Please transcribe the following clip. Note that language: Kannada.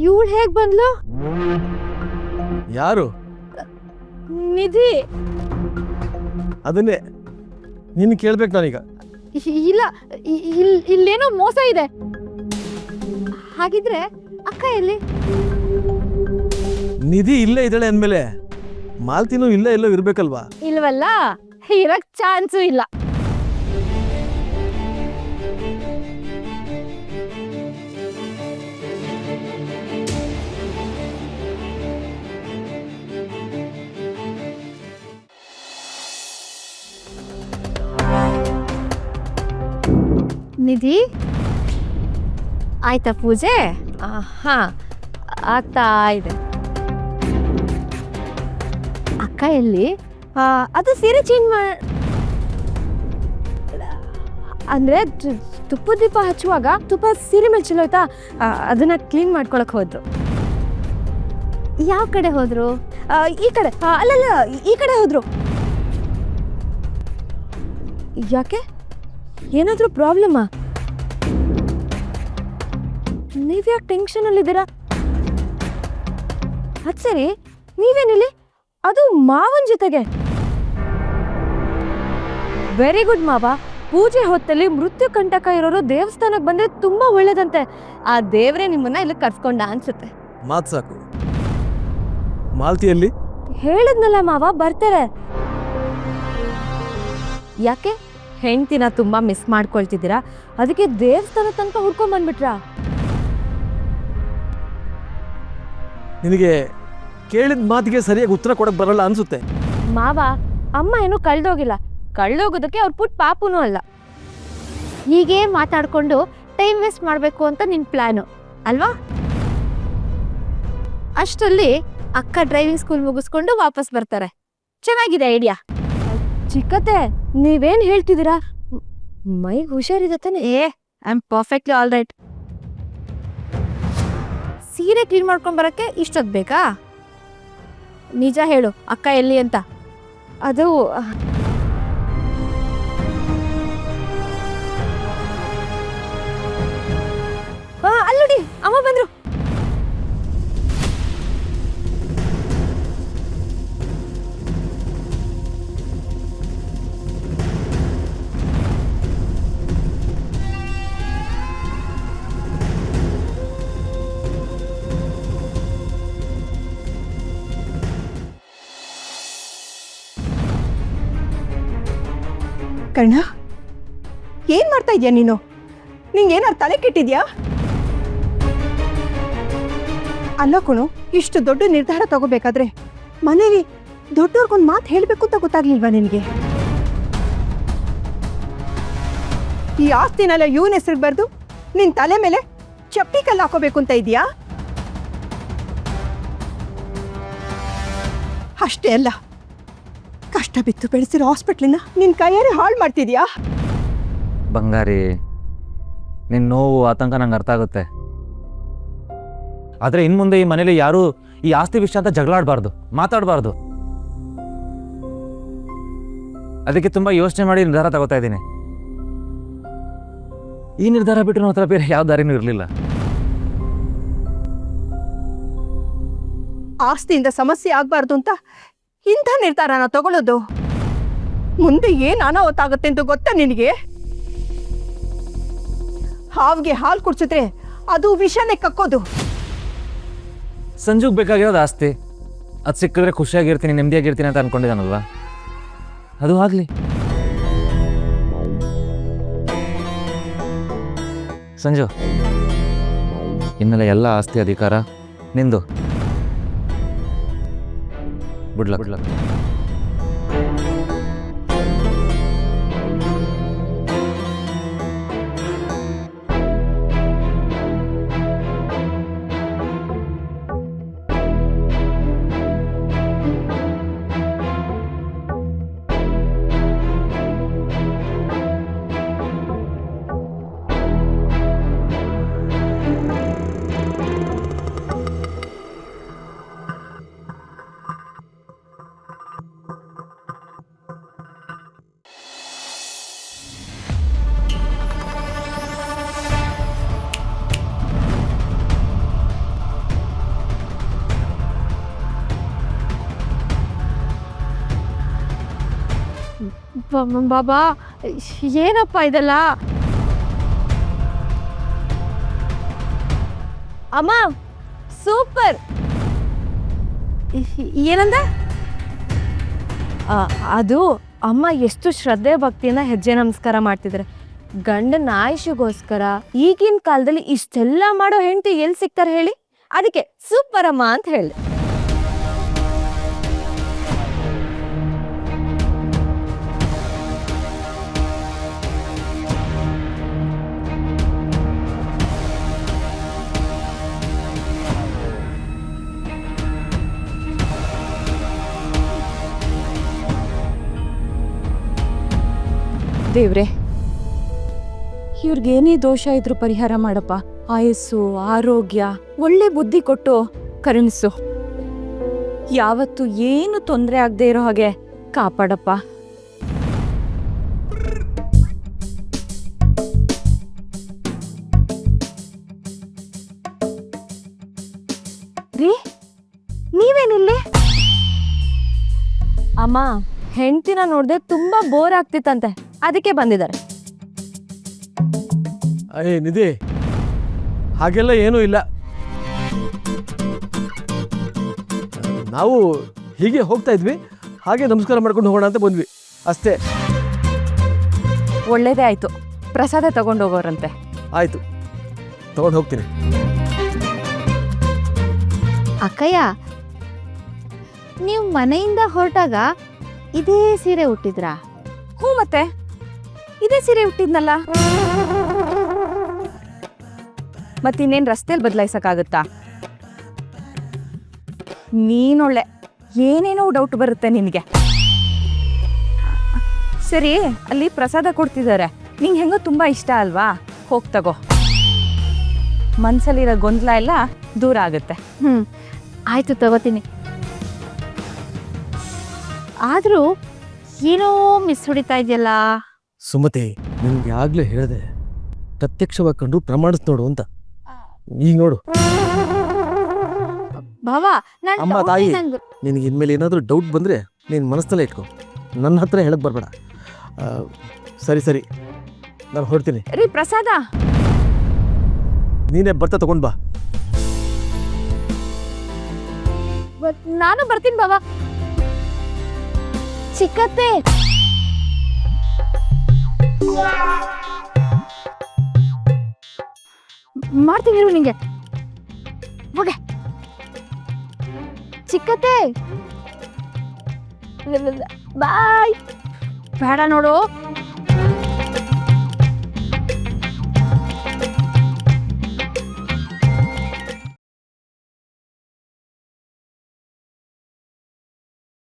ಇವಳು ಹೇಗ್ ಬಂದ್ಲು? ಯಾರು? ನಿಧಿ. ಅದನ್ನೇ ನಿನ್ನ ಕೇಳ್ಬೇಕು ನಾನೀಗ. ಇಲ್ಲ, ಇಲ್ಲೇನೋ ಮೋಸ ಇದೆ. ಹಾಗಿದ್ರೆ ಅಕ್ಕ ಎಲ್ಲಿ? ನಿಧಿ ಇಲ್ಲೇ ಇದ್ದಾಳೆ ಅಂದ್ಮೇಲೆ ಮಾಲ್ತಿನೂ ಇಲ್ಲೇ ಎಲ್ಲೋ ಇರ್ಬೇಕಲ್ವಾ? ಇಲ್ವಲ್ಲ, ಇರಕ್ ಚಾನ್ಸು ಇಲ್ಲ. ನಿಧಿ, ಆಯ್ತಾ ಪೂಜೆ? ಹಾ, ಆಗ್ತಾ ಇದೆ. ಅಕ್ಕ ಎಲ್ಲಿ? ಅದು ಸೀರೆ ಚೇಂಜ್ ಅಂದ್ರೆ ತುಪ್ಪ ದೀಪ ಹಚ್ಚುವಾಗ ತುಪ್ಪ ಸೀರೆ ಮೇಲೆ ಚೆಲ್ಲೋಯ್ತಾ, ಅದನ್ನ ಕ್ಲೀನ್ ಮಾಡ್ಕೊಳಕ್ ಹೋದ್ರು. ಯಾವ ಕಡೆ ಹೋದ್ರು? ಈ ಕಡೆ. ಅಲ್ಲಲ್ಲ, ಈ ಕಡೆ ಹೋದ್ರು. ಯಾಕೆ, ಏನಾದ್ರೂ ಪ್ರಾಬ್ಲಮ್ಮಾ? ನೀವ್ಯಾಕೆ ಟೆನ್ಷನ್ ಅಲ್ಲಿದ್ದೀರಾ? ಅದ್ ಸರಿ, ನೀವೇನಿಲ್ಲಿ? ಅದು ಮಾವನ್ ಜೊತೆಗೆ. ವೆರಿ ಗುಡ್ ಮಾವ. ಪೂಜೆ ಹೊತ್ತಲ್ಲಿ ಮೃತ್ಯು ಕಂಟಕ ಇರೋರು ದೇವಸ್ಥಾನಕ್ಕೆ ಬಂದ್ರೆ ತುಂಬಾ ಒಳ್ಳೇದಂತೆ. ಆ ದೇವ್ರೆ ನಿಮ್ಮನ್ನ ಇಲ್ಲಿ ಕರ್ಸ್ಕೊಂಡ ಅನ್ಸುತ್ತೆ. ಮಾತ್ ಸಾಕು. ಮಾಲ್ತಿಯಲ್ಲಿ ಹೇಳಿದ್ನಲ್ಲ ಮಾವ, ಬರ್ತಾರೆ. ಯಾಕೆ, ಹೆಂಡ್ತಿನ ತುಂಬಾ ಮಿಸ್ ಮಾಡ್ಕೊಳ್ತಿದ್ದೀರಾ? ಅದಕ್ಕೆ ದೇವಸ್ಥಾನ ತನಕ ಹುಡ್ಕೊಂಡ್ ಬಂದ್ಬಿಟ್ರಾ? ನಿನಗೆ ಕೇಳಿದ ಮಾತಿಗೆ ಸರಿಯಾಗಿ ಉತ್ತರ ಕೊಡಕ್ ಬರಲ್ಲ ಅನ್ಸುತ್ತೆ. ಮಾವ, ಅಮ್ಮ ಏನು ಕಳ್ದೋಗಿಲ್ಲ. ಕಳ್ದೋಗೋದಕ್ಕೆ ಅವ್ರ ಪುಟ್ ಪಾಪುನೂ ಅಲ್ಲ. ಹೀಗೆ ಮಾತಾಡ್ಕೊಂಡು ಟೈಮ್ ವೇಸ್ಟ್ ಮಾಡಬೇಕು ಅಂತ ನಿನ್ ಪ್ಲಾನು ಅಲ್ವಾ? ಅಷ್ಟರಲ್ಲಿ ಅಕ್ಕ ಡ್ರೈವಿಂಗ್ ಸ್ಕೂಲ್ ಮುಗಿಸ್ಕೊಂಡು ವಾಪಸ್ ಬರ್ತಾರೆ. ಚೆನ್ನಾಗಿದೆ ಐಡಿಯಾ. ಚಿಕ್ಕತ್ತೆ, ನೀವೇನ್ ಹೇಳ್ತಿದ್ದೀರಾ? ಮೈಗೆ ಹುಷಾರಿದೆ ತಾನೆ? I am perfectly all right. ಸೀರೆ ಕ್ಲೀನ್ ಮಾಡ್ಕೊಂಡ್ ಬರಕ್ಕೆ ಇಷ್ಟೊತ್ತು ಬೇಕಾ? ನಿಜ ಹೇಳು, ಅಕ್ಕ ಎಲ್ಲಿ ಅಂತ. ಅದು ಅಲ್ಲೋಡಿ, ಅಮ್ಮ ಬಂದ್ರು. ಕರ್ಣ, ಏನ್ ಮಾಡ್ತಾ ಇದೀಯ ನೀನು? ನಿಂಗೆ ಏನಾರು ತಲೆ ಕೆಟ್ಟಿದ್ಯಾ? ಅಲ್ಲ ಕಣು, ಇಷ್ಟು ದೊಡ್ಡ ನಿರ್ಧಾರ ತಗೋಬೇಕಾದ್ರೆ ಮನೇಲಿ ದೊಡ್ಡವ್ರಿಗೊಂದು ಮಾತು ಹೇಳ್ಬೇಕು ಅಂತ ಗೊತ್ತಾಗ್ಲಿಲ್ವಾ ನಿನಗೆ? ಈ ಆಸ್ತಿನೆಲ್ಲ ಇವನ ಹೆಸರಿಗೆ ಬರ್ದು ನಿನ್ ತಲೆ ಮೇಲೆ ಚಪ್ಪಿ ಕಲ್ಲು ಹಾಕೋಬೇಕು ಅಂತ ಇದೀಯಾ? ಅಷ್ಟೇ ಅಲ್ಲ, ಕಷ್ಟ ಬಿತ್ತು ಬೆಳೆಸಿರೋ ಹಾಸ್ಪಿಟ್ಲಿನ ನಿನ್ ಕೈಯಾರೆ ಹಾಳು ಮಾಡ್ತಿದ್ಯಾ? ಬಂಗಾರಿ, ನಿನ್ನ ನೋವು ಆತಂಕ ನಂಗೆ ಅರ್ಥ ಆಗುತ್ತೆ. ಆದರೆ ಇನ್ನು ಮುಂದೆ ಈ ಮನೇಲಿ ಯಾರೂ ಈ ಆಸ್ತಿ ವಿಷಯ ಅಂತ ಜಗಳಾಡಬಾರ್ದು, ಮಾತಾಡಬಾರ್ದು. ಅದಕ್ಕೆ ತುಂಬ ಯೋಚನೆ ಮಾಡಿ ನಿರ್ಧಾರ ತಗೋತಾ ಇದ್ದೀನಿ. ಈ ನಿರ್ಧಾರ ಬಿಟ್ಟರೆ ನನ್ನ ಹತ್ರ ಬೇರೆ ಯಾವ ದಾರಿನೂ ಇರಲಿಲ್ಲ. ಆಸ್ತಿಯಿಂದ ಸಮಸ್ಯೆ ಆಗ್ಬಾರ್ದು ಅಂತ ಇಂಥ ನಿರ್ಧಾರನ ತಗೊಳ್ಳೋದು? ಮುಂದೆ ಏನ್ ಅನಾಹುತಾಗುತ್ತೆ ಅಂತ ಗೊತ್ತಾ ನಿನಗೆ? ಹಾವಿಗೆ ಹಾಲು ಕುಡ್ಸಿದ್ರೆ ಅದು ವಿಷನೇ ಕಕ್ಕೋದು. ಸಂಜುಗ್ ಬೇಕಾಗಿರೋದು ಆಸ್ತಿ, ಅದು ಸಿಕ್ಕಿದ್ರೆ ಖುಷಿಯಾಗಿರ್ತೀನಿ, ನೆಮ್ಮದಿಯಾಗಿರ್ತೀನಿ ಅಂತ ಅನ್ಕೊಂಡಿದ್ದಾನಲ್ವಾ, ಅದು ಆಗಲಿ. ಸಂಜು, ಇನ್ನೆಲ್ಲ ಎಲ್ಲ ಆಸ್ತಿ ಅಧಿಕಾರ ನಿಂದು. Good luck. ಬಾಬಾ ಏನಪ್ಪ ಇದೆಲ್ಲ? ಅಮ್ಮ ಸೂಪರ್. ಏನಂದ? ಅದು ಅಮ್ಮ ಎಷ್ಟು ಶ್ರದ್ಧೆ ಭಕ್ತಿಯಿಂದ ಹೆಜ್ಜೆ ನಮಸ್ಕಾರ ಮಾಡ್ತಿದ್ದಾರೆ. ಗಂಡನ ಆಯುಷಿಗೋಸ್ಕರ ಈಗಿನ ಕಾಲದಲ್ಲಿ ಇಷ್ಟೆಲ್ಲ ಮಾಡೋ ಹೆಂಡತಿ ಎಲ್ಲಿ ಸಿಗ್ತಾರೆ ಹೇಳಿ? ಅದಕ್ಕೆ ಸೂಪರ್ ಅಮ್ಮ ಅಂತ ಹೇಳಿ. ದೇವ್ರೆ, ಇವ್ರಿಗೇನೇ ದೋಷ ಇದ್ರು ಪರಿಹಾರ ಮಾಡಪ್ಪ. ಆಯಸ್ಸು, ಆರೋಗ್ಯ, ಒಳ್ಳೆ ಬುದ್ಧಿ ಕೊಟ್ಟು ಕರುಣಿಸು. ಯಾವತ್ತು ಏನು ತೊಂದರೆ ಆಗದೆ ಇರೋ ಹಾಗೆ ಕಾಪಾಡಪ್ಪ. ರೀ ನೀವೇನಿಲ್ಲಿ? ಅಮ್ಮ ಹೆಂಡ್ತಿನ ನೋಡ್ದೆ ತುಂಬಾ ಬೋರ್ ಆಗ್ತಿತ್ತಂತೆ, ಅದಕ್ಕೆ ಬಂದಿದ್ದಾರೆ. ಅಯ್ಯ ನಿಧಿ, ಹಾಗೆಲ್ಲ ಏನೂ ಇಲ್ಲ. ನಾವು ಹೀಗೆ ಹೋಗ್ತಾ ಇದ್ವಿ, ಹಾಗೆ ನಮಸ್ಕಾರ ಮಾಡ್ಕೊಂಡು ಹೋಗೋಣ ಅಂತ ಬಂದ್ವಿ ಅಷ್ಟೇ. ಒಳ್ಳೇದೇ ಆಯ್ತು. ಪ್ರಸಾದ ತಗೊಂಡೋಗೋರಂತೆ. ಆಯಿತು, ತಗೊಂಡು ಹೋಗ್ತೀನಿ. ಅಕ್ಕಯ್ಯ, ನೀವು ಮನೆಯಿಂದ ಹೊರಟಾಗ ಇದೇ ಸೀರೆ ಉಟ್ಟಿದ್ರಾ? ಹ್ಞೂ, ಮತ್ತೆ ಇದೇ ಸೀರೆ ಹುಟ್ಟಿದ್ನಲ್ಲ. ಮತ್ತಿನ್ನೇನು ರಸ್ತೆಯಲ್ಲಿ ಬದಲಾಯಿಸಕ್ಕಾಗತ್ತಾ? ನೀನೊಳ್ಳೆ, ಏನೇನೋ ಡೌಟ್ ಬರುತ್ತೆ ನಿನಗೆ. ಸರಿ, ಅಲ್ಲಿ ಪ್ರಸಾದ ಕೊಡ್ತಿದ್ದಾರೆ. ನಿಂಗೆ ಹೆಂಗೋ ತುಂಬ ಇಷ್ಟ ಅಲ್ವಾ? ಹೋಗಿ ತಗೋ. ಮನ್ಸಲ್ಲಿರೋ ಗೊಂದಲ ಎಲ್ಲ ದೂರ ಆಗುತ್ತೆ. ಆಯ್ತು ತಗೋತೀನಿ. ಆದರೂ ಏನೋ ಮಿಸ್ ಹೊಡಿತಾ ಇದೆಯಲ್ಲ. ಸುಮತಿ, ನಿನ್ಗೆ ಆಗ್ಲೇ ಹೇಳಿದೆ ಪ್ರತ್ಯಕ್ಷವಾಗಿ ಕಂಡು ಪ್ರಮಾಣಿಸ್ ನೋಡು ಅಂತ. ಈಗ ನೋಡು. ಬಾವಾ, ಅಮ್ಮ ತಾಯಿ, ನಿನಗೆ ಇನ್ಮೇಲೆ ಏನಾದರೂ ಡೌಟ್ ಬಂದರೆ ನೀನು ಮನಸ್ಸಲ್ಲೇ ಇಟ್ಕೊ, ನನ್ನ ಹತ್ರ ಹೇಳಕ್ ಬರಬೇಡ. ಸರಿ ಸರಿ, ನಾನು ಹೊರಡ್ತೀನಿ. ರೀ ಪ್ರಸಾದ, ನೀನೇ ಬರ್ತಾ ತಗೊಂಡ್ ಬಾ. ನಾನು ಬರ್ತೀನಿ ಬಾವಾ. ಚಿಕ್ಕತ್ತೆ, ಮಾಡ್ತೀನಿ ನಿಂಗೆ. ಹೋಗೆ ಚಿಕ್ಕತ್ತೆ, ಬಾಯ್. ಬೇಡ ನೋಡು.